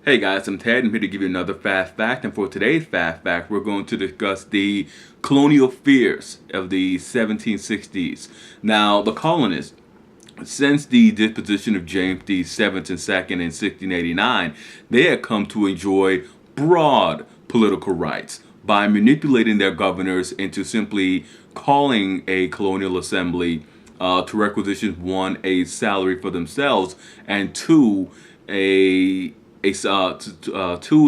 Hey guys, I'm Ted. I'm here to give you another fast fact. And for today's fast fact, we're going to discuss the colonial fears of the 1760s. Now, the colonists, since the disposition of James the Seventh and Second in 1689, they had come to enjoy broad political rights by manipulating their governors into simply calling a colonial assembly to requisition one, a salary for themselves, and two, to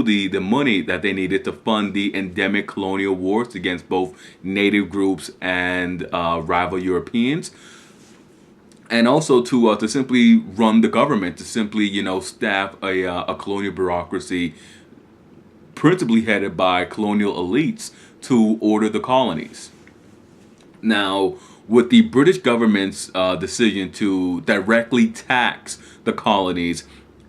the money that they needed to fund the endemic colonial wars against both native groups and rival Europeans, and also to simply run the government, to simply staff a colonial bureaucracy, principally headed by colonial elites, to order the colonies. Now, with the British government's decision to directly tax the colonies,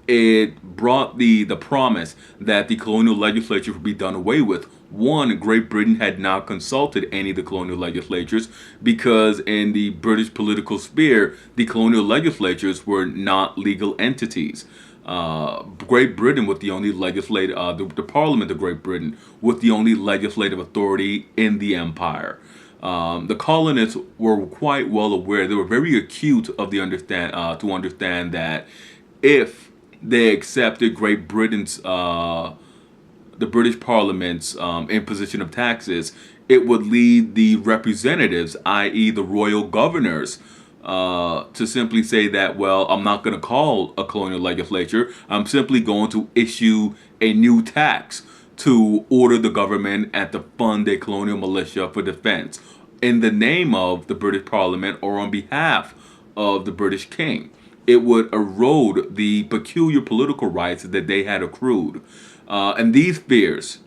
it brought the promise that the colonial legislature would be done away with. One, Great Britain had not consulted any of the colonial legislatures because in the British political sphere, the colonial legislatures were not legal entities. Great Britain with the only legislative, the Parliament of Great Britain with the only legislative authority in the empire. The colonists were quite well aware; they were very acute of the to understand that if they accepted Great Britain's the British Parliament's imposition of taxes, it would lead the representatives, i.e., the royal governors, to simply say that, well, I'm not going to call a colonial legislature. I'm simply going to issue a new tax to order the government and to fund a colonial militia for defense in the name of the British Parliament or on behalf of the British King. It would erode the peculiar political rights that they had accrued. And these fears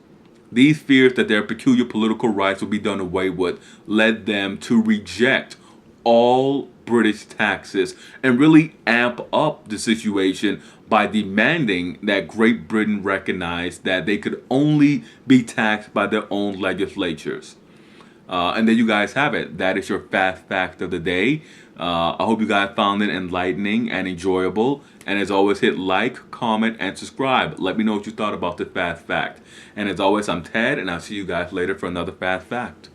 that their peculiar political rights would be done away with, led them to reject all British taxes and really amp up the situation by demanding that Great Britain recognize that they could only be taxed by their own legislatures. And there you guys have it. That is your fast fact of the day. I hope you guys found it enlightening and enjoyable. And as always, hit like, comment, and subscribe. Let me know what you thought about the fast fact. And as always, I'm Ted, and I'll see you guys later for another fast fact.